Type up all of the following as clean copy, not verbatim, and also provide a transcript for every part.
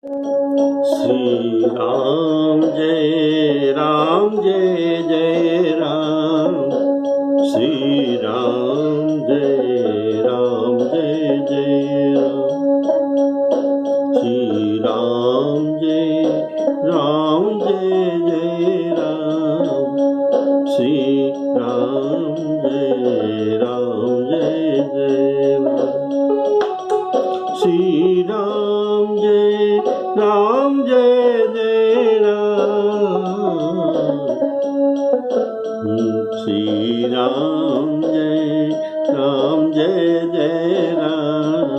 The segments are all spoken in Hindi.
श्री राम जय जय राम। श्री राम जय जय राम। श्री राम जय जय राम। श्री राम जय जय राम। श्री राम जय जय राम। श्री राम जय जय राम।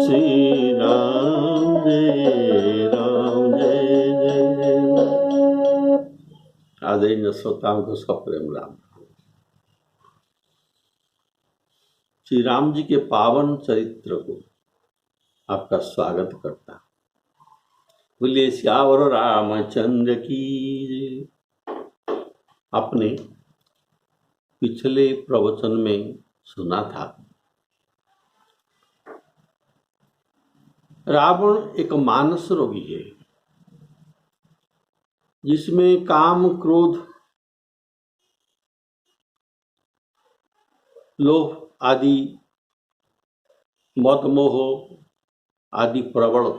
श्री राम जय जय राम। आदरणीय श्रोताओं को सप्रेम राम। श्री राम जी के पावन चरित्र को आपका स्वागत करता। बोलिए श्यावर रामचंद्र की। आपने पिछले प्रवचन में सुना था, रावण एक मानस रोगी है जिसमें काम, क्रोध, लोभ आदि, मद मोह आदि प्रबल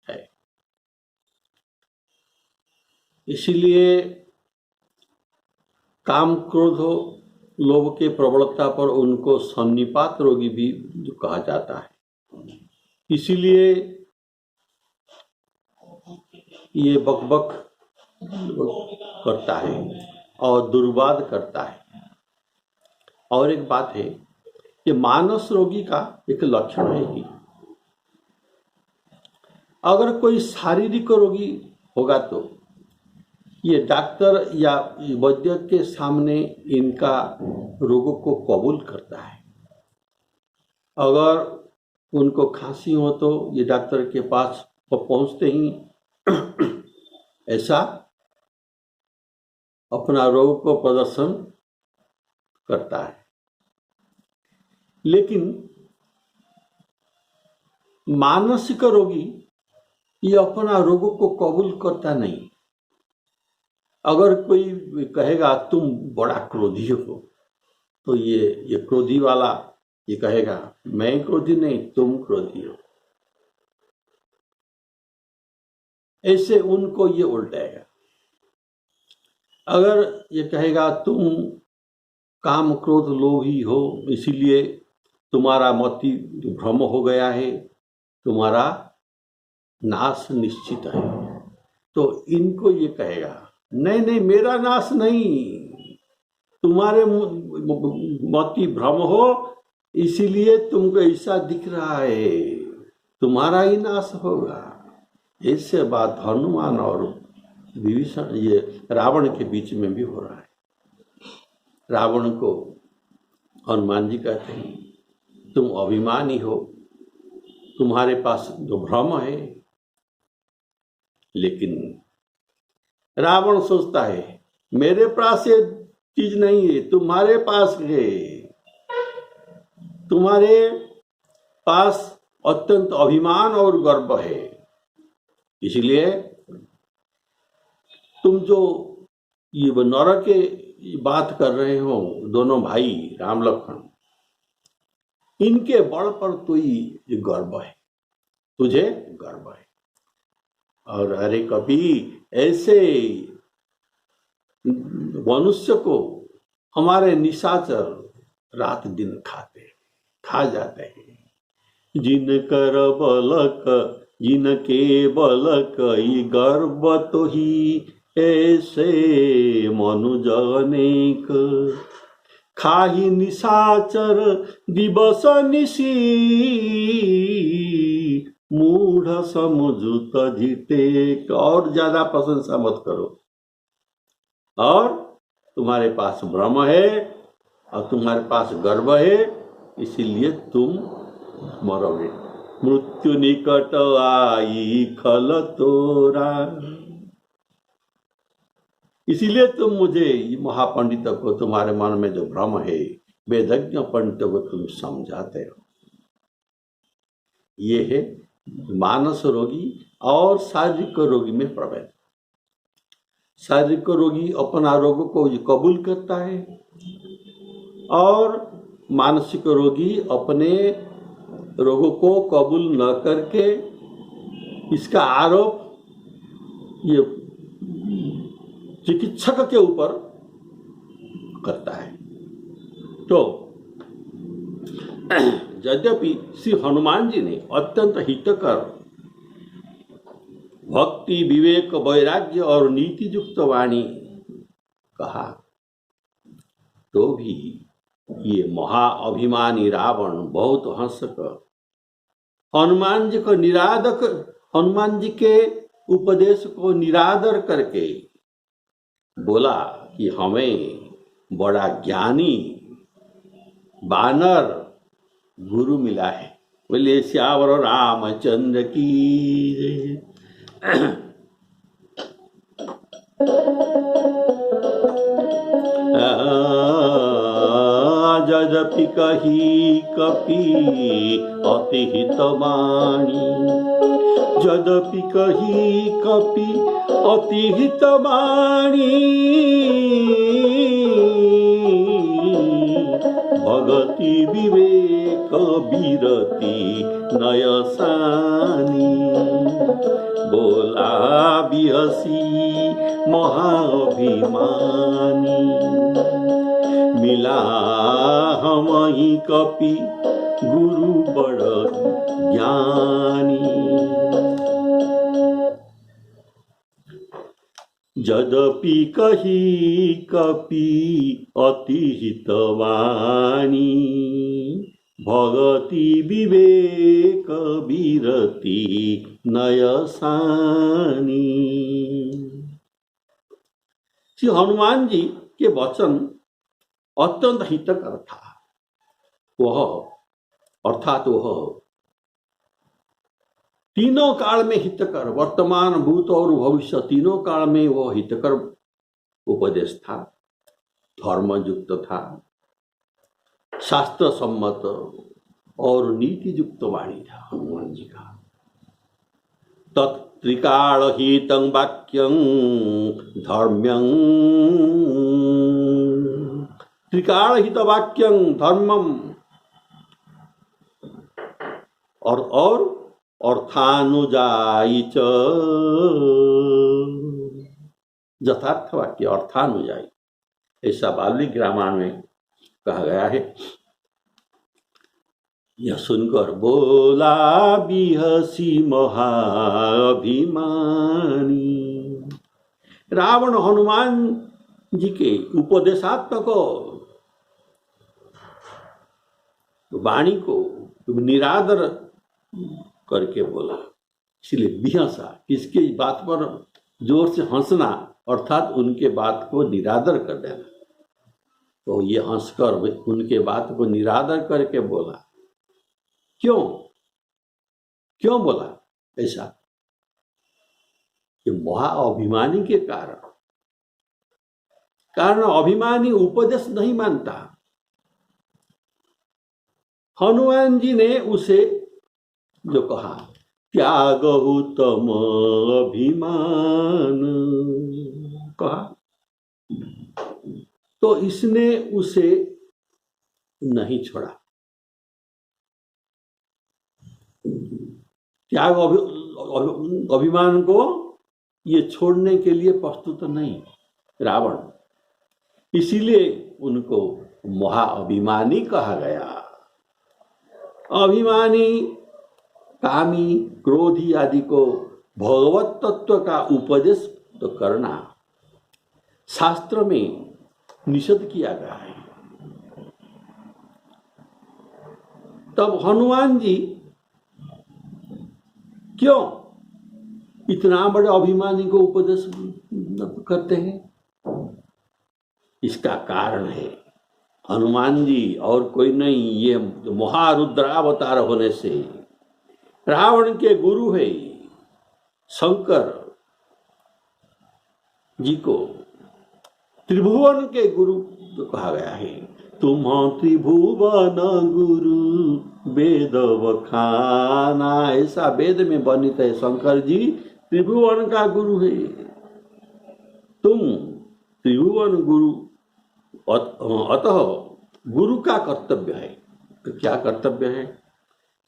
है। इसलिए काम, क्रोध, लोभ के प्रबलता पर उनको सन्निपात रोगी भी कहा जाता है। इसीलिए ये बकबक करता है और दुर्वाद करता है। और एक बात है कि मानस रोगी का एक लक्षण है कि अगर कोई शारीरिक रोगी होगा तो ये डॉक्टर या वैद्य के सामने इनका रोगों को कबूल करता है। अगर उनको खांसी हो तो ये डॉक्टर के पास पहुंचते ही ऐसा अपना रोग को प्रदर्शन करता है। लेकिन मानसिक रोगी ये अपना रोगों को कबूल करता नहीं। अगर कोई कहेगा तुम बड़ा क्रोधी हो तो ये क्रोधी वाला ये कहेगा मैं क्रोधी नहीं, तुम क्रोधी हो। ऐसे उनको ये उल्टाएगा। अगर ये कहेगा तुम काम, क्रोध, लोभी हो, इसीलिए तुम्हारा मति भ्रम हो गया है, तुम्हारा नाश निश्चित है, तो इनको ये कहेगा नहीं नहीं मेरा नाश नहीं, तुम्हारे मति भ्रम हो इसीलिए तुमको ऐसा दिख रहा है, तुम्हारा ही नाश होगा। इससे बात हनुमान और विभीषण ये रावण के बीच में भी हो रहा है। रावण को हनुमान जी कहते हैं तुम अभिमानी हो, तुम्हारे पास जो भ्रम है। लेकिन रावण सोचता है मेरे पास ये चीज नहीं है, तुम्हारे पास है। तुम्हारे पास अत्यंत अभिमान और गर्व है, इसलिए तुम जो ये नरक के बात कर रहे हो, दोनों भाई राम लक्ष्मण, इनके बल पर तो ये गर्व है, तुझे गर्व है। और अरे कभी ऐसे मनुष्य को हमारे निशाचर रात दिन खा जाते हैं। जिनकर बलक जिनके बलक गर्व तो ही ऐसे मनुज अनेक। खाही निशाचर दिवस निशी, मूढ़ समुझुत जिते। और ज्यादा प्रशंसा मत करो। और तुम्हारे पास भ्रम है और तुम्हारे पास गर्व है, इसीलिए तुम मरोगे। मृत्यु निकट आई खल तोरा, इसीलिए तुम मुझे महापंडित को, तुम्हारे मन में जो भ्रम है, वेदज्ञ पंडित को तुम समझाते हो। ये है मानस रोगी और शारीरिक रोगी में प्रभेद। शारीरिक रोगी अपना रोग को कबूल करता है और मानसिक रोगी अपने रोगों को कबूल न करके इसका आरोप ये चिकित्सक के ऊपर करता है। तो यद्यपि श्री हनुमान जी ने अत्यंत हितकर भक्ति, विवेक, वैराग्य और नीति युक्त वाणी कहा, तो भी ये महाअभिमानी रावण बहुत हंसकर हनुमान जी के उपदेश को निरादर करके बोला कि हमें बड़ा ज्ञानी वानर गुरु मिला है। बोले श्यावर रामचंद्र की जय। यद्यपि कही कपि अति हितवाणी, यद्यपि कही कपि अति हितवाणी, भगति विवेक विरति नयसानी, बोला बिहसी महाभिमानी, मिला हमहि कपि गुरु बड़ ज्ञानी। यद्यपि कही कपि अति हितवाणी, भगति विवेक विरति नयसानी। श्री हनुमान जी के वचन अत्यंत हितकर था। वह अर्थात वह तीनों काल में हितकर, वर्तमान, भूत और भविष्य तीनों काल में वह हितकर उपदेश था, धर्मयुक्त था, शास्त्र सम्मत और नीति युक्त वाणी था हनुमान जी का। तत्त्रिकाल हितं वाक्यं धर्म्यं, त्रिकाल हित वाक्यं धर्मम, और अर्थानुजायी च, यथार्थ वाक्य अर्थानुजायी, ऐसा वाल्मीकि रामायण में कहा गया है। यह सुनकर बोला बिहसी महाभिमानी। रावण हनुमान जी के उपदेशात्मक वाणी को निरादर करके बोला, इसलिए बिहसा, किसके बात पर जोर से हंसना अर्थात उनके बात को निरादर कर देना। तो ये हंसकर उनके बात को निरादर करके बोला। क्यों बोला ऐसा? कि महाअभिमानी के कारण अभिमानी उपदेश नहीं मानता। हनुमान जी ने उसे जो कहा, त्यागहु तम अभिमान कहा, तो इसने उसे नहीं छोड़ा। त्याग अभिमान को ये छोड़ने के लिए प्रस्तुत नहीं रावण, इसीलिए उनको महाअभिमानी कहा गया। अभिमानी, कामी, क्रोधी आदि को भगवत तत्व का उपदेश तो करना शास्त्र में निषेध किया गया है। तब हनुमान जी क्यों इतना बड़े अभिमानी को उपदेश करते हैं? इसका कारण है हनुमान जी और कोई नहीं, ये महारुद्रावतार होने से रावण के गुरु है शंकर जी को त्रिभुवन के गुरु तो कहा गया है। तुम त्रिभुवन गुरु वेद बखाना। ऐसा वेद में वर्णित है, शंकर जी त्रिभुवन का गुरु है। तुम त्रिभुवन गुरु, अतः गुरु का कर्तव्य है। तो क्या कर्तव्य है?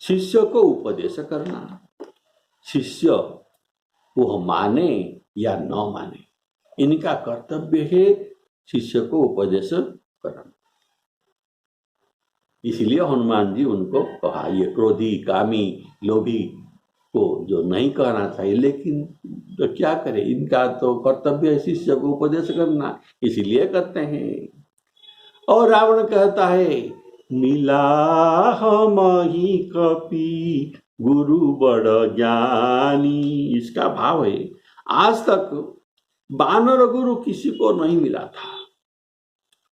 शिष्य को उपदेश करना। शिष्य वह माने या न माने, इनका कर्तव्य है शिष्य को उपदेश करना। इसलिए हनुमान जी उनको कहा, ये क्रोधी, कामी, लोभी को जो नहीं कहना चाहिए, लेकिन तो क्या करे, इनका तो कर्तव्य है शिष्य को उपदेश करना, इसलिए करते हैं। और रावण कहता है, मिला हम ही कपि गुरु बड़ ज्ञानी। इसका भाव है, आज तक वानर गुरु किसी को नहीं मिला था,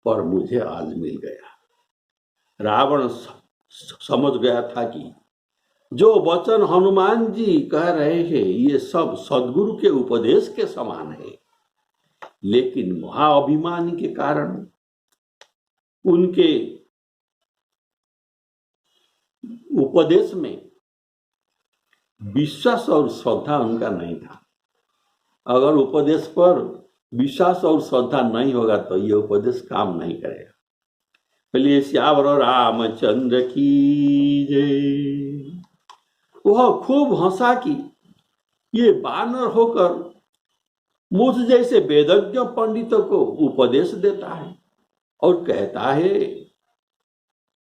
पर मुझे आज मिल गया। रावण समझ गया था कि जो वचन हनुमान जी कह रहे हैं ये सब सदगुरु के उपदेश के समान है, लेकिन महाअभिमान के कारण उनके उपदेश में विश्वास और श्रद्धा उनका नहीं था। अगर उपदेश पर विश्वास और श्रद्धा नहीं होगा तो ये उपदेश काम नहीं करेगा। बोलिए श्यावर रामचंद्र की जय। वह खूब हंसा कि ये बानर होकर मुझ जैसे वेदज्ञ पंडितों को उपदेश देता है और कहता है,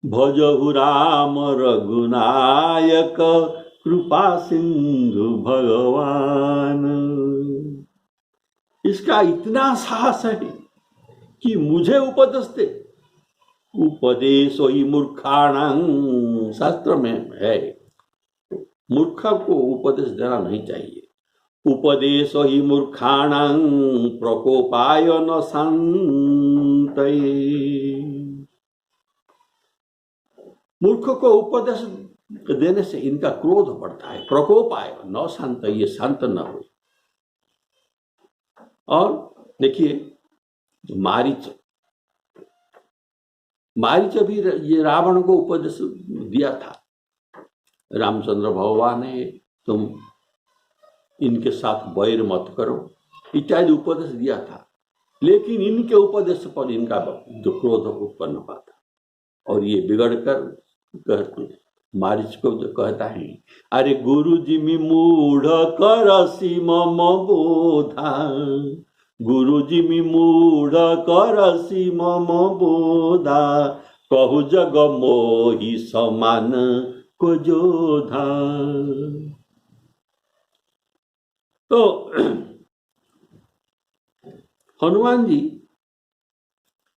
भजहु राम रघुनायक कृपा सिंधु भगवान। इसका इतना साहस है कि मुझे उपदेश दे। उपदेशो हि मूर्खाणां, शास्त्र में है, मूर्ख को उपदेश देना नहीं चाहिए। उपदेशो हि मूर्खाणां प्रकोपाय न शान्तये। मूर्ख को उपदेश देने से इनका क्रोध बढ़ता है। प्रकोपाय न शांत, ये शांत न हो। और देखिए मारीच भी ये रावण को उपदेश दिया था, रामचंद्र भगवान ने तुम इनके साथ वैर मत करो इत्यादि उपदेश दिया था, लेकिन इनके उपदेश पर इनका जो क्रोध उत्पन्न हुआ था और ये बिगड़ कर मारीच को जो कहता है, अरे गुरु जी मी मूढ़ करसी मम बोधा, गुरु जी मी मूढ़ करसी मम बोधा, कहु जग मोहि समान को जोधा। तो हनुमान जी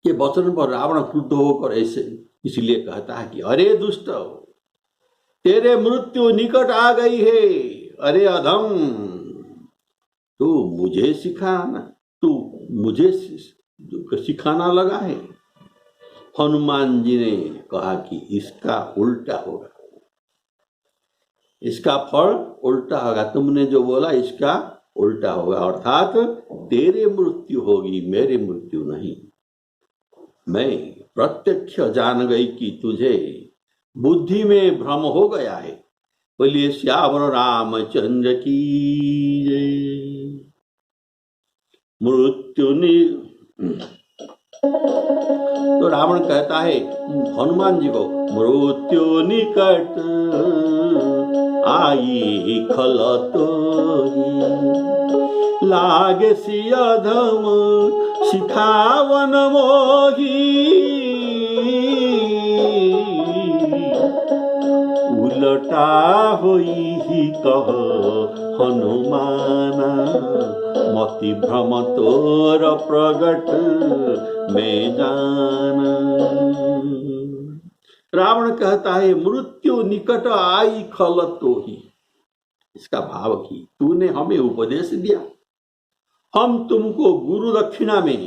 के वचन पर रावण क्रुद्ध होकर ऐसे इसलिए कहता है कि अरे दुष्ट, तेरे मृत्यु निकट आ गई है। अरे अधम, तू मुझे सिखाना लगा है। हनुमान जी ने कहा कि इसका उल्टा होगा, इसका फल उल्टा होगा। तुमने जो बोला इसका उल्टा होगा, अर्थात तेरे मृत्यु होगी, मेरी मृत्यु नहीं। मैं प्रत्यक्ष जान गई कि तुझे बुद्धि में भ्रम हो गया है। बोलिए श्यावर रामचंद्र की जय। मृत्यु तो रावण कहता है हनुमान जी को, मृत्यु निकट आई खलत लागे सियाधम शिखावन मोही, उलटा होई ही कह हनुमाना, मति भ्रम तोर प्रगट में जाना। रावण कहता है मृत्यु निकट आई खलतो ही। इसका भाव कि तूने हमें उपदेश दिया, हम तुमको गुरु दक्षिणा में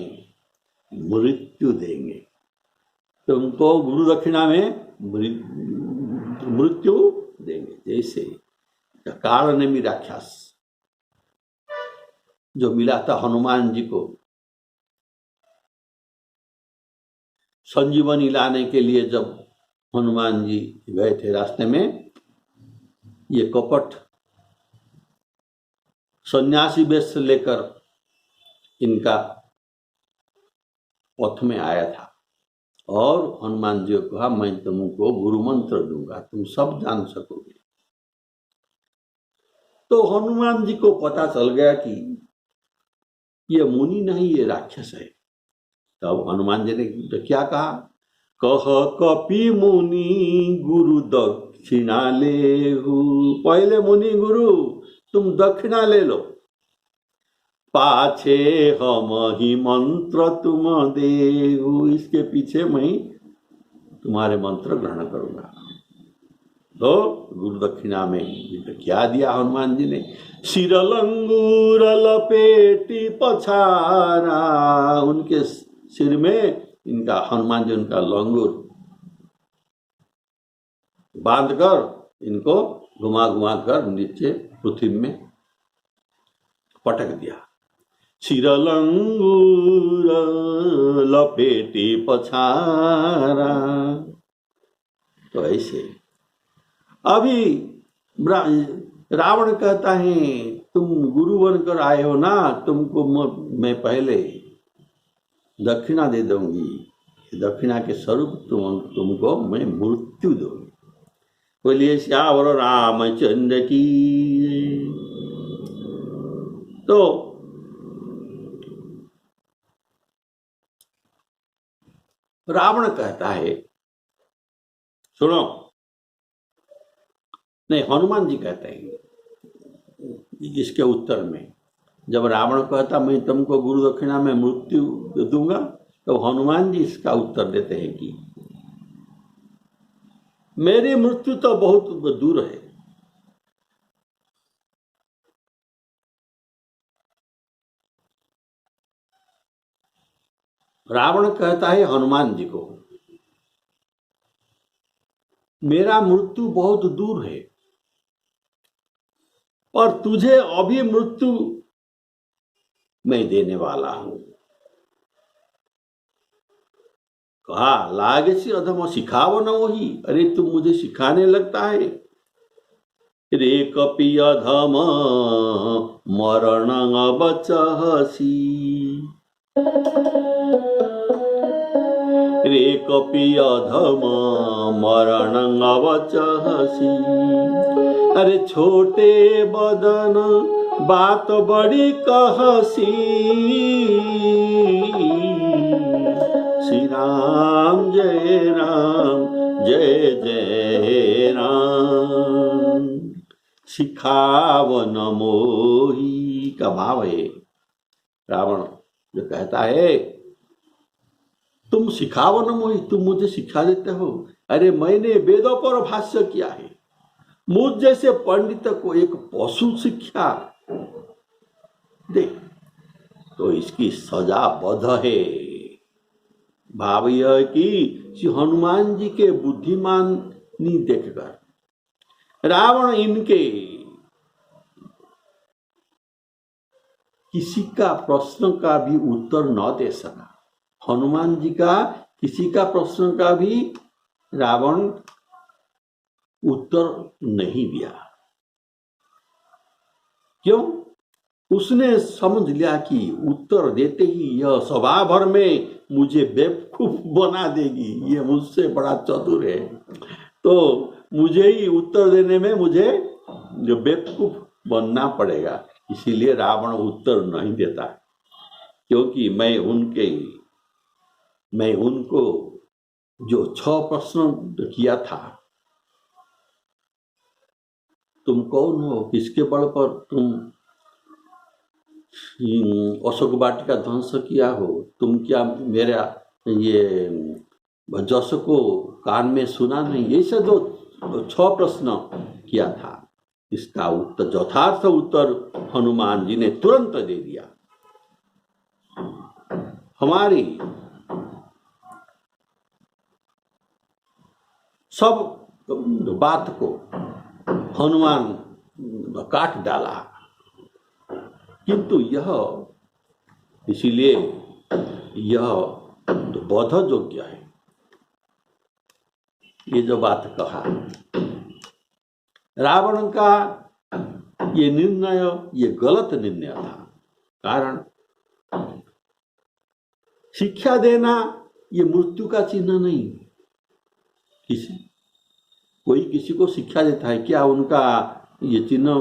मृत्यु देंगे, तुमको गुरु दक्षिणा में मृत्यु देंगे। जैसे काल ने राक्षस जो मिला था हनुमान जी को, संजीवनी लाने के लिए जब हनुमान जी गए थे रास्ते में, ये कपट सन्यासी वेश लेकर इनका पथ में आया था और हनुमान जी को कहा, मैं तुमको गुरु मंत्र दूंगा, तुम सब जान सकोगे। तो हनुमान जी को पता चल गया कि ये मुनि नहीं, ये राक्षस है। तब हनुमान जी ने तो क्या कहा, कह कपि मुनि गुरु दक्षिणा ले। पहले मुनि गुरु तुम दक्षिणा ले लो, पाछे हम ही मंत्र तुम देहु, इसके पीछे मैं तुम्हारे मंत्र ग्रहण करूंगा। तो गुरु दक्षिणा में क्या दिया हनुमान जी ने, सिर लंगूर लपेटी पछारा, उनके सिर में इनका हनुमान जी उनका लंगूर बांधकर इनको घुमा घुमा कर नीचे पृथ्वी में पटक दिया। सिर लंगूर लपेटी पछारा। तो ऐसे अभी रावण कहता है, तुम गुरु बनकर आए हो ना, तुमको मैं पहले दक्षिणा दे दूंगी, दक्षिणा के स्वरूप तुमको मैं मृत्यु दूंगी। बोलिए श्यावर रामचंद्र की। तो रावण कहता है, सुनो, नहीं हनुमान जी कहते हैं इसके उत्तर में, जब रावण कहता मैं तुमको गुरु दक्षिणा में मृत्यु दूंगा, तो हनुमान जी इसका उत्तर देते हैं कि मेरी मृत्यु तो बहुत दूर है, रावण कहता है हनुमान जी को, मेरा मृत्यु बहुत दूर है, और तुझे अभी मृत्यु मैं देने वाला हूं। कहा लागे सी अधम सिखाओ न वही, अरे तुम मुझे सिखाने लगता है। रे कपि अधम मरण बचहसी, रे कपि अधम मरण बचहसी। अरे छोटे बदन बात बड़ी कहसी, श्री राम जय राम जय जय राम, सिखावन मोही का भाव है। रावण जो कहता है तुम सिखावन मोही, तुम मुझे सिखा देते हो, अरे मैंने वेदों पर भाष्य किया है, मुझ जैसे पंडित को एक पशु शिक्षा दे तो इसकी सजा बद्ध है। भाव यह कि हनुमान जी के बुद्धिमानी देखकर रावण इनके किसी का प्रश्न का भी उत्तर न दे सका। हनुमान जी का किसी का प्रश्न का भी रावण उत्तर नहीं दिया। क्यों? उसने समझ लिया कि उत्तर देते ही यह सभा भर में मुझे बेवकूफ बना देगी, ये मुझसे बड़ा चतुर है, तो मुझे ही उत्तर देने में मुझे बेवकूफ बनना पड़ेगा। इसीलिए रावण उत्तर नहीं देता, क्योंकि मैं उनको जो 6 प्रश्न किया था, तुम कौन हो, किसके बल पर तुम अशोक वाटिका ध्वंस किया हो, तुम क्या मेरा ये जस को कान में सुना नहीं, ये सब जो 6 प्रश्न किया था, इसका उत्तर यथार्थ उत्तर हनुमान जी ने तुरंत दे दिया। हमारी सब बात को हनुमान काट डाला, किंतु यह इसीलिए यह बद्ध योग्य है। ये जो बात कहा, रावण का ये निर्णय ये गलत निर्णय था। कारण शिक्षा देना ये मृत्यु का चिन्ह नहीं। कोई किसी को शिक्षा देता है, क्या उनका ये चिन्ह,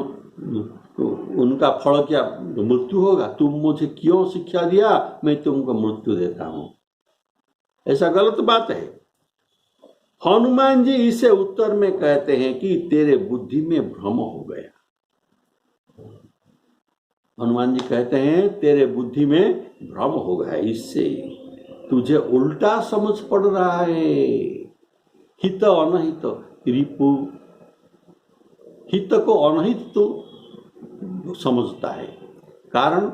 उनका फल क्या मृत्यु होगा? तुम मुझे क्यों शिक्षा दिया, मैं तुमको मृत्यु देता हूं, ऐसा गलत बात है। हनुमान जी इसे उत्तर में कहते हैं कि तेरे बुद्धि में भ्रम हो गया। हनुमान जी कहते हैं तेरे बुद्धि में भ्रम हो गया, इससे तुझे उल्टा समझ पड़ रहा है। हित अनहित रिपु, हित को अनहित तो समझता है, कारण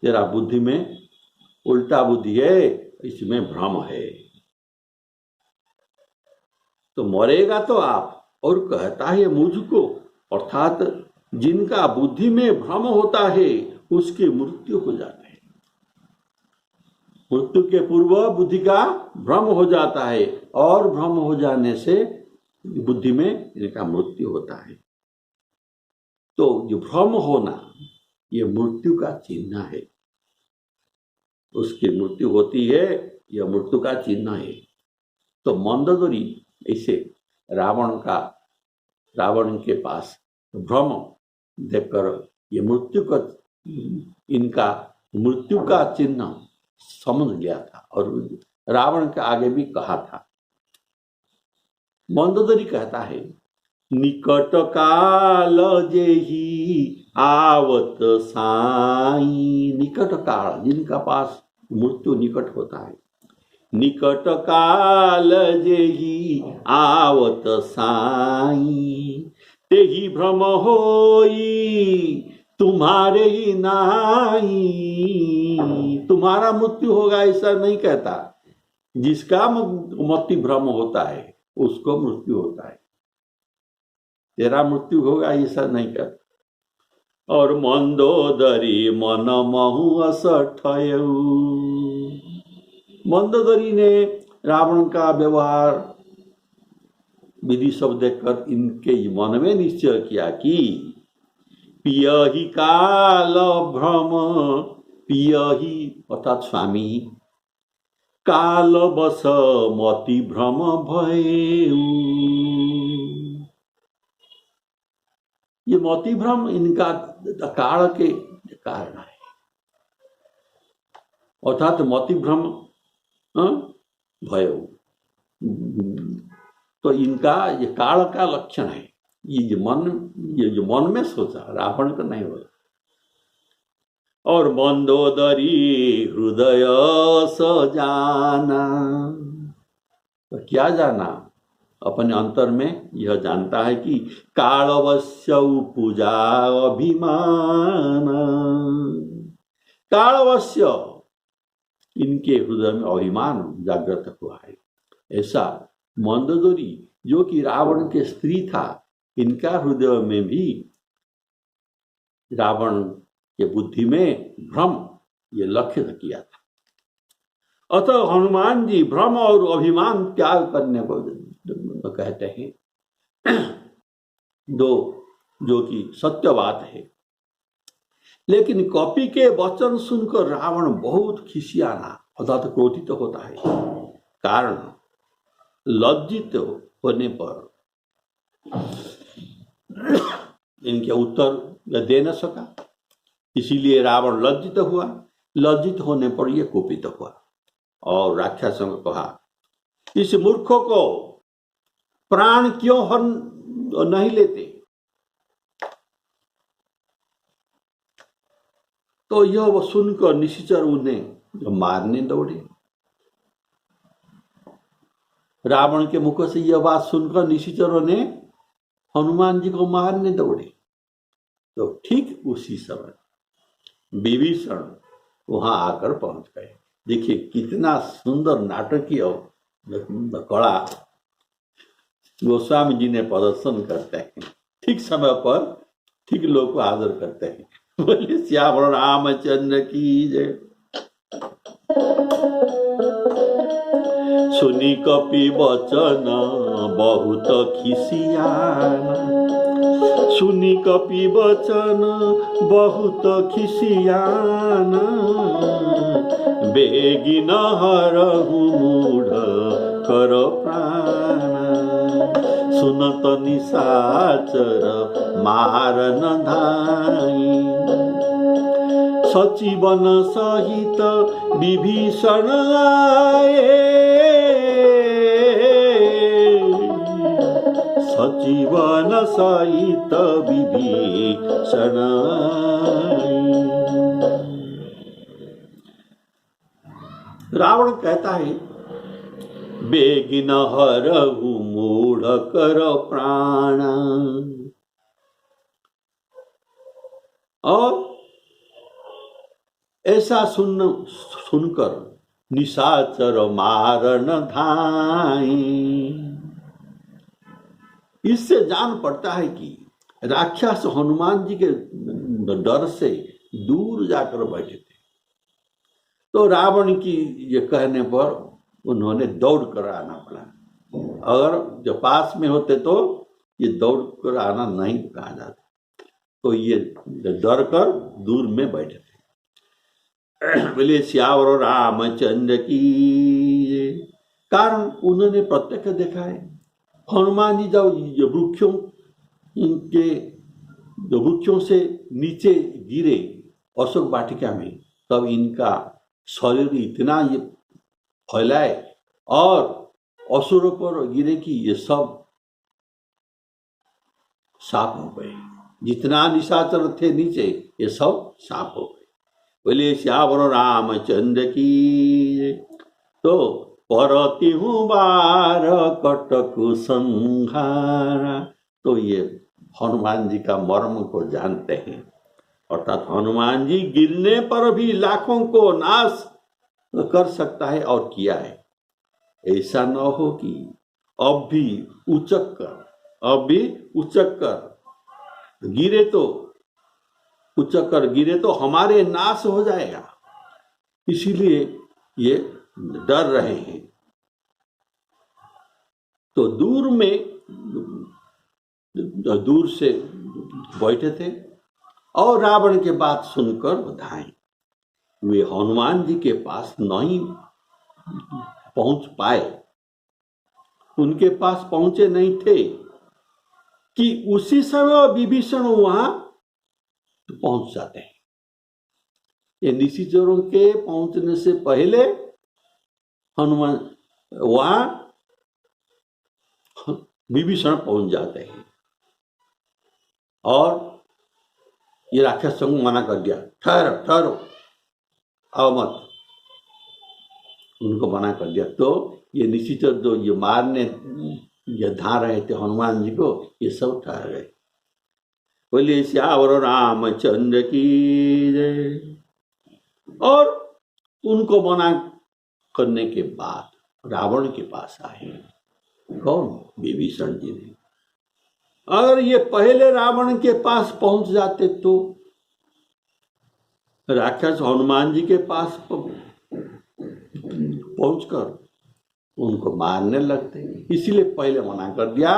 तेरा बुद्धि में उल्टा बुद्धि है, इसमें भ्रम है। तो मरेगा तो आप, और कहता है मुझको, अर्थात जिनका बुद्धि में भ्रम होता है उसकी मृत्यु हो जाता है। मृत्यु के पूर्व बुद्धि का भ्रम हो जाता है, और भ्रम हो जाने से बुद्धि में इनका मृत्यु होता है। तो जो भ्रम होना ये मृत्यु का चिन्ह है, उसकी मृत्यु होती है, यह मृत्यु का चिन्ह है। तो मंदोदरी इसे रावण के पास भ्रम देखकर ये मृत्यु का, इनका मृत्यु का चिन्ह समझ गया था, और रावण के आगे भी कहा था। मंदोदरी कहता है, निकट काल जेहि आवत साई। निकट काल, जिनका पास मृत्यु निकट होता है, निकट काल जेहि आवत साई, तेहि भ्रम होई तुम्हारे ही नाई। तुम्हारा मृत्यु होगा ऐसा नहीं कहता, जिसका मति भ्रम होता है उसको मृत्यु होता है, तेरा मृत्यु होगा ऐसा नहीं कहता। और मंदोदरी मन महु असठयऊ। मंदोदरी ने रावण का व्यवहार विधि सब देखकर इनके मन में निश्चय किया कि पियहि काल भ्रम, पियहि अर्थात स्वामी, काल बस मति भ्रम भयऊ। ये मति भ्रम इनका काल के कारण है, अर्थात मति भ्रम भयऊ। तो इनका ये काल का लक्षण है। ये जो मन में सोचा, रावण को नहीं बोला। और मंदोदरी हृदय सजाना, तो क्या जाना? अपने अंतर में यह जानता है कि कालवश्य पूजा अभिमान। कालवश्य इनके हृदय में अभिमान जागृत हुआ है। ऐसा मंदोदरी जो कि रावण के स्त्री था, इनका हृदय में भी रावण के बुद्धि में भ्रम ये लक्ष्य किया था। अतः हनुमान जी भ्रम और अभिमान त्याग करने को कहते हैं, दो जो कि सत्य बात है। लेकिन कपि के वचन सुनकर रावण बहुत खिसियाना अर्थात क्रोधित होता है। कारण लज्जित होने पर इनके उत्तर दे न सका, इसीलिए रावण लज्जित हुआ। लज्जित होने पर यह कुपित हुआ और राक्षसों को कहा, इस मूर्खों को प्राण क्यों हर नहीं लेते? तो यह सुनकर निशाचर उन्हें मारने दौड़े। रावण के मुख से यह बात सुनकर निशाचरों ने हनुमान जी को मारने दौड़े। तो ठीक उसी समय विभीषण वहां आकर पहुंच गए। देखिए कितना सुंदर नाटकीय कला गोस्वामी जी ने प्रदर्शन करते हैं। ठीक समय पर ठीक लोग को हाजिर करते हैं। बोले श्याम रामचंद्र की जय। सुनी कपि वचन बहुत खिसियाना, सुनी कपि वचन बहुत खिसियाना, बेगी न हरहु मूढ़ कर प्राण, सुनत निशाचर मारन धाई, सचिवन सहित विभीषण आए, सचिवन सहित विभीषण आए। रावण कहता है बेगिन हरहु मूढ़ कर प्राण, और ऐसा सुनकर निशाचर मारन धाई। इससे जान पड़ता है कि राक्षस हनुमान जी के डर से दूर जाकर बैठे थे। तो रावण की ये कहने पर उन्होंने दौड़ कर आना पड़ा। अगर जो पास में होते तो ये दौड़ कर आना नहीं कहा जाता, तो ये डर कर दूर में बैठे थे। बोले सियावर रामचंद्र की। कारण उन्होंने प्रत्यक्ष देखा है, हनुमान जी जब वृक्षों से नीचे गिरे अशोक वाटिका में, तब इनका शरीर इतना ये फैलाए और असुरों पर गिरे कि ये सब साफ हो गए। जितना निशाचर थे नीचे, ये सब साफ हो गए। बोले श्यावर रामचंद्र की। तो परति हूँ बार कटक संहारा। तो ये हनुमान जी का मर्म को जानते हैं, अर्थात हनुमान जी गिरने पर भी लाखों को नाश कर सकता है और किया है। ऐसा न हो कि अब भी उचक कर गिरे तो हमारे नाश हो जाएगा, इसीलिए ये डर रहे हैं। तो दूर से बैठे थे और रावण के बात सुनकर धाए। वे हनुमान जी के पास नहीं पहुंच पाए, उनके पास पहुंचे नहीं थे कि उसी समय विभीषण वहां पहुंच जाते हैं। ये निशाचरों के पहुंचने से पहले हनुमान वहां विभीषण पहुंच जाते हैं और ये राक्षस को मना कर दिया, ठहरो आओ मत, उनको मना कर दिया। तो ये निशाचर जो ये मारने ये धा रहे थे हनुमान जी को, ये सब ठहर गए। बोले श्यावर रामचंद्र की जय। और उनको मना करने के बाद रावण के पास आए। कौन? विभीषण जी ने। अगर ये पहले रावण के पास पहुंच जाते तो राक्षस हनुमान जी के पास पहुंचकर उनको मारने लगते, इसीलिए पहले मना कर दिया।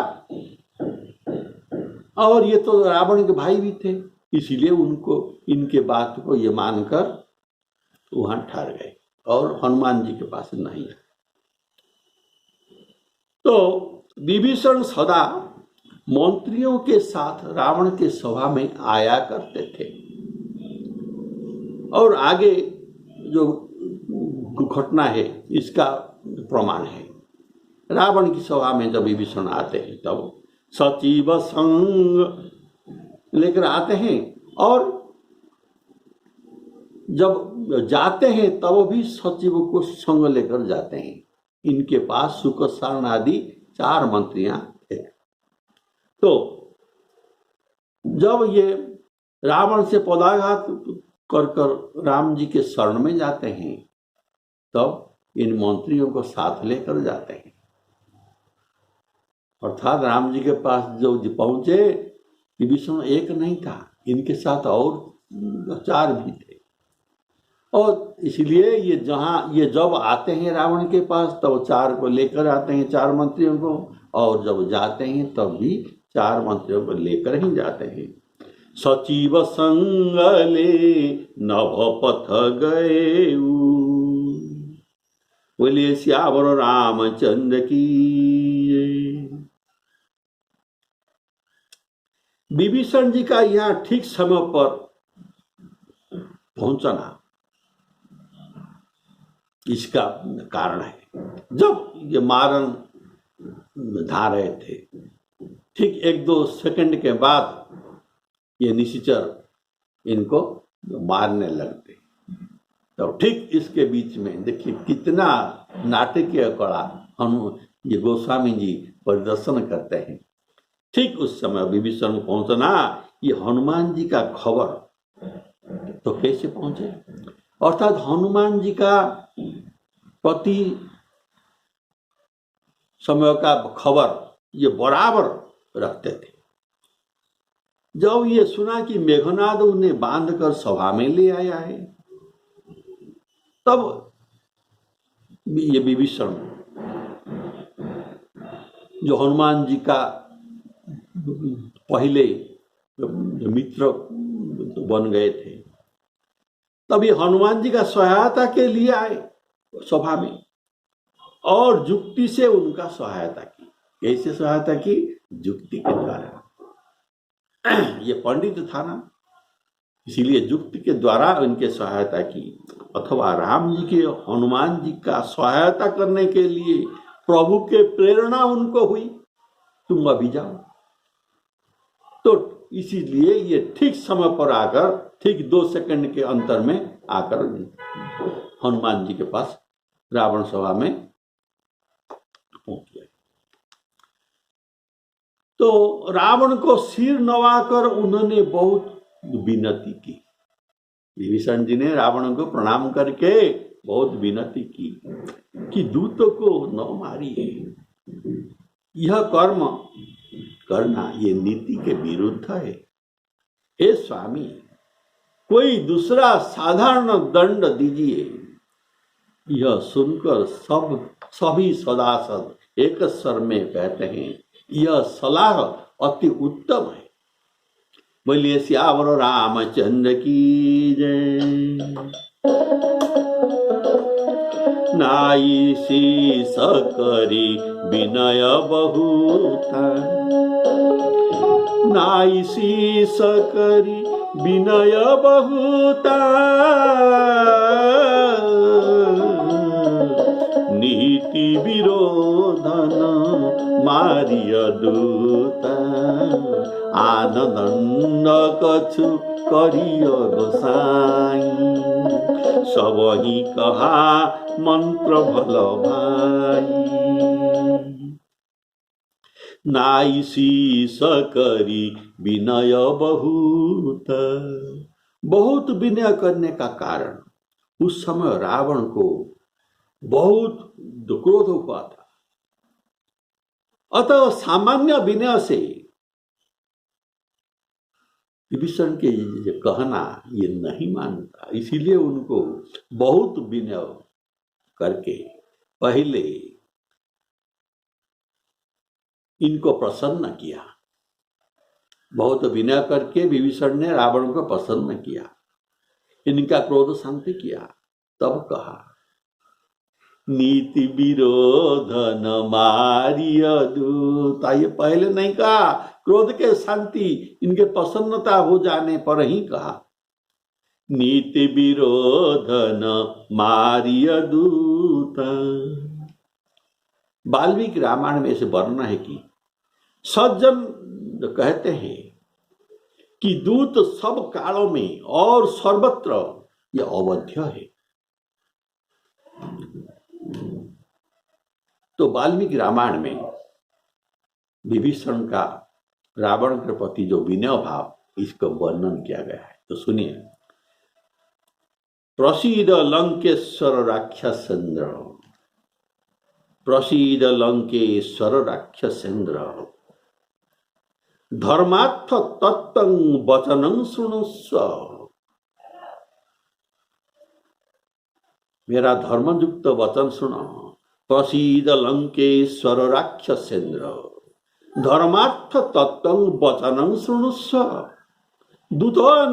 और ये तो रावण के भाई भी थे, इसीलिए उनको इनके बात को ये मानकर वहां ठहर गए और हनुमान जी के पास नहीं आए। तो विभीषण सदा मंत्रियों के साथ रावण के सभा में आया करते थे। और आगे जो घटना है इसका प्रमाण है। रावण की सभा में जब विभीषण आते हैं तब सचिव संग लेकर आते हैं, और जब जाते हैं तब भी सचिव को संग लेकर जाते हैं। इनके पास सुकर्षण आदि 4 मंत्रियां थे। तो जब ये रावण से पदाघात कर राम जी के शरण में जाते हैं, तब इन मंत्रियों को साथ लेकर जाते हैं। अर्थात राम जी के पास जो पहुंचे, विभीषण एक नहीं था, इनके साथ और 4 भी थे। और इसलिए ये जब आते हैं रावण के पास तब 4 को लेकर आते हैं, 4 मंत्रियों को, और जब जाते हैं तब भी 4 मंत्रियों को लेकर ही जाते हैं। सचिव संगले नभ पथ गए, बोलिए सियावर रामचंद्र की। विभीषण जी का यहाँ ठीक समय पर पहुंचना इसका कारण है। जब ये मारन धा रहे थे, ठीक 1-2 सेकंड के बाद ये निशाचर इनको मारने लगते। तो ठीक इसके बीच में देखिए कितना नाटकीय कला हम ये गोस्वामी जी प्रदर्शन करते हैं। ठीक उस समय विभीषण पहुंचना, ये हनुमान जी का खबर तो कैसे पहुंचे, अर्थात हनुमान जी का प्रति समय का खबर ये बराबर रखते थे। जब ये सुना कि मेघनाद उन्हें बांधकर सभा में ले आया है, तब ये विभीषण जो हनुमान जी का पहले मित्र बन गए थे, तब ये हनुमान जी का सहायता के लिए आए सभा में और युक्ति से उनका सहायता की। कैसे सहायता की? युक्ति के द्वारा। ये पंडित था ना, इसीलिए युक्ति के द्वारा उनके सहायता की। अथवा राम जी के हनुमान जी का सहायता करने के लिए प्रभु के प्रेरणा उनको हुई, तुम अभी जाओ। तो इसीलिए ये ठीक समय पर आकर, ठीक 2 सेकंड के अंतर में आकर हनुमान जी के पास रावण सभा में पहुंच गए। तो रावण को सिर नवाकर उन्होंने बहुत विनती की। विभीषण जी ने रावण को प्रणाम करके बहुत विनती की कि दूतों को न मारिए, यह कर्म करना ये नीति के विरुद्ध है। हे स्वामी, कोई दूसरा साधारण दंड दीजिए। यह सुनकर सभी सदासद एक स्वर में कहते हैं, यह सलाह अति उत्तम है। बोलिए सियावर रामचंद्र की जय। नाई शीस करी विनय बहुता, नाई शीस करी विनय बहुता, नीति विरोधन मारिय दूता, आनंद कछु करिय गोसाई, सबही कहा मंत्र भल भाई। नाई शीस करी विनय बहुत, बहुत विनय करने का कारण उस समय रावण को बहुत क्रोध हुआ था। अतः सामान्य विनय से विभीषण के ये कहना ये नहीं मानता, इसीलिए उनको बहुत विनय करके पहले इनको प्रसन्न किया। बहुत विनय करके विभीषण ने रावण को प्रसन्न किया, इनका क्रोध शांति किया। तब कहा, नीति विरोधन मारिय दूता। ये पहले नहीं कहा, क्रोध के शांति इनके प्रसन्नता हो जाने पर ही कहा, नीति विरोधन मारिय दूता। वाल्मीकि रामायण में ऐसे वर्णन है कि सज्जन कहते हैं कि दूत सब कालों में और सर्वत्र यह अवध्य है। तो वाल्मीकि रामायण में विभीषण का रावण के प्रति जो विनय भाव, इसका वर्णन किया गया है। तो सुनिए, प्रसीद लंकेश्वर राक्षसेन्द्र, प्रसीद लंकेश्वर राक्षसेन्द्र, धर्मार्थ तत्तं वचनं शृणुस्व। मेरा धर्मयुक्त वचन सुनो। प्रसीद लंकेश्वर राक्षसेन्द्र, धर्मार्थ तत्त्वं वचनं शृणुष्व। दूता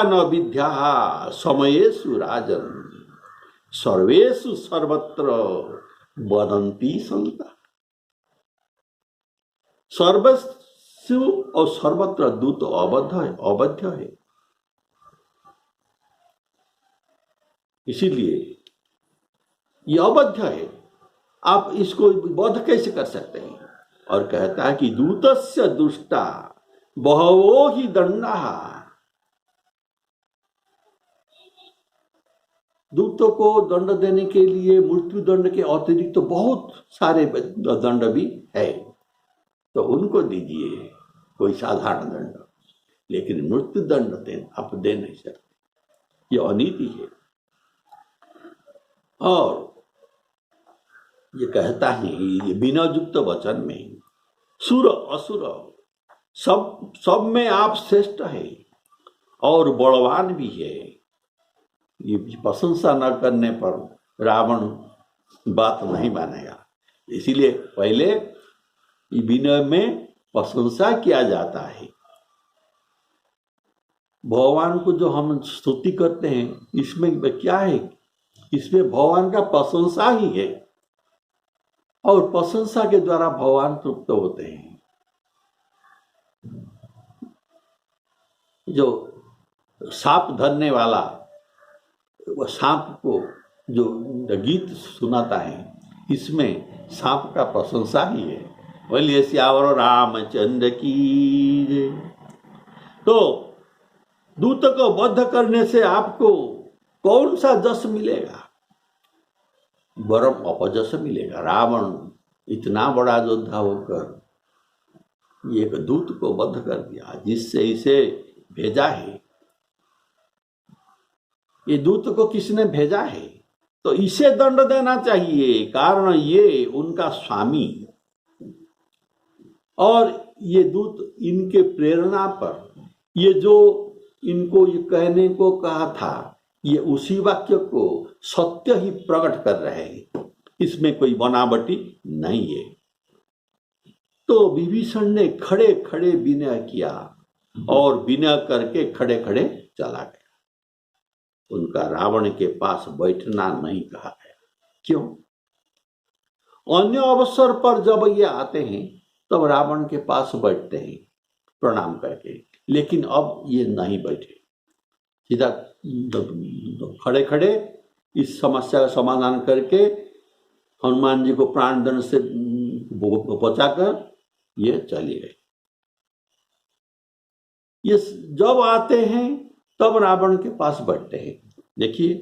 न विद्या समयेषु राजन्, सर्वेषु सर्वत्र वदन्ति संता। सर्वस्व और सर्वत्र दूत अवध्य है। इसीलिए ये अवध्य है, आप इसको वध कैसे कर सकते हैं? और कहता है कि दूतस्य दुष्टा बहवो ही दंडा, दूतों को दंड देने के लिए मृत्यु दंड के अतिरिक्त तो बहुत सारे दंड भी है, तो उनको दीजिए कोई साधारण दंड, लेकिन मृत्यु दंड आप दे नहीं सकते, ये अनीति है। और ये कहता है ये बिना युक्त वचन में सुर असुर सब में आप श्रेष्ठ है और बलवान भी है। ये प्रशंसा न करने पर रावण बात नहीं मानेगा, इसीलिए पहले विनय में प्रशंसा किया जाता है। भगवान को जो हम स्तुति करते हैं, इसमें क्या है? इसमें भगवान का प्रशंसा ही है, और प्रशंसा के द्वारा भगवान तृप्त होते हैं। जो सांप धरने वाला, वो सांप को जो गीत सुनाता है, इसमें सांप का प्रशंसा ही है। बोलिए सियावर रामचंद्र की जय। तो दूत को वध करने से आपको कौन सा जस मिलेगा? वरम अपजस मिलेगा। रावण इतना बड़ा योद्धा होकर एक दूत को वध कर दिया, जिससे इसे भेजा है। ये दूत को किसने भेजा है? तो इसे दंड देना चाहिए, कारण ये उनका स्वामी, और ये दूत इनके प्रेरणा पर ये जो इनको ये कहने को कहा था, ये उसी वाक्य को सत्य ही प्रकट कर रहे हैं, इसमें कोई बनावटी नहीं है। तो विभीषण ने खड़े खड़े विनय किया, और विनय करके खड़े खड़े चला गया। उनका रावण के पास बैठना नहीं कहा गया। क्यों? अन्य अवसर पर जब ये आते हैं तब रावण के पास बैठते हैं प्रणाम करके, लेकिन अब ये नहीं बैठे, सीधा खड़े खड़े इस समस्या का समाधान करके हनुमान जी को प्राण दंड से बचाकर ये चले गए। ये जब आते हैं तब रावण के पास बैठते हैं। देखिए,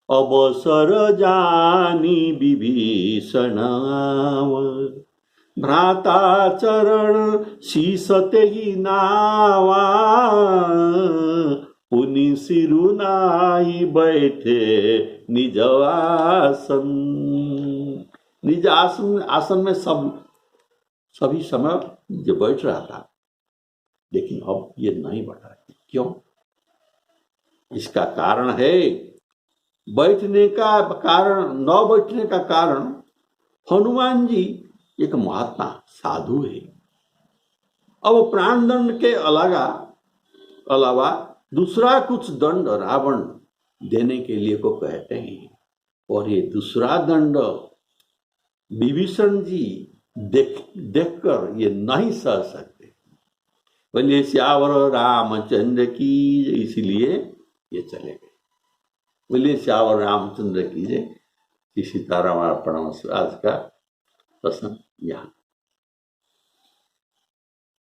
अवसर जानी विभीषण भ्राता चरण शीसते ही नावा, पुनि सिरुनाई बैठे निज आसन। निज आसन में सभी समय जो बैठ रहा था, लेकिन अब ये नहीं बैठा। क्यों? इसका कारण है, बैठने का कारण, न बैठने का कारण, हनुमान जी एक महात्मा साधु है। अब प्राण दंड के अलावा दूसरा कुछ दंड रावण देने के लिए को कहते हैं, और ये दूसरा दंड विभीषण जी देखकर ये नहीं सह सकते। बोलिए सियावर रामचंद्र की, इसलिए ये चले गए। बोलिए सियावर रामचंद्र की जय। सीताराम अर्पणमस्तु। आज का प्रसंग यहाँ।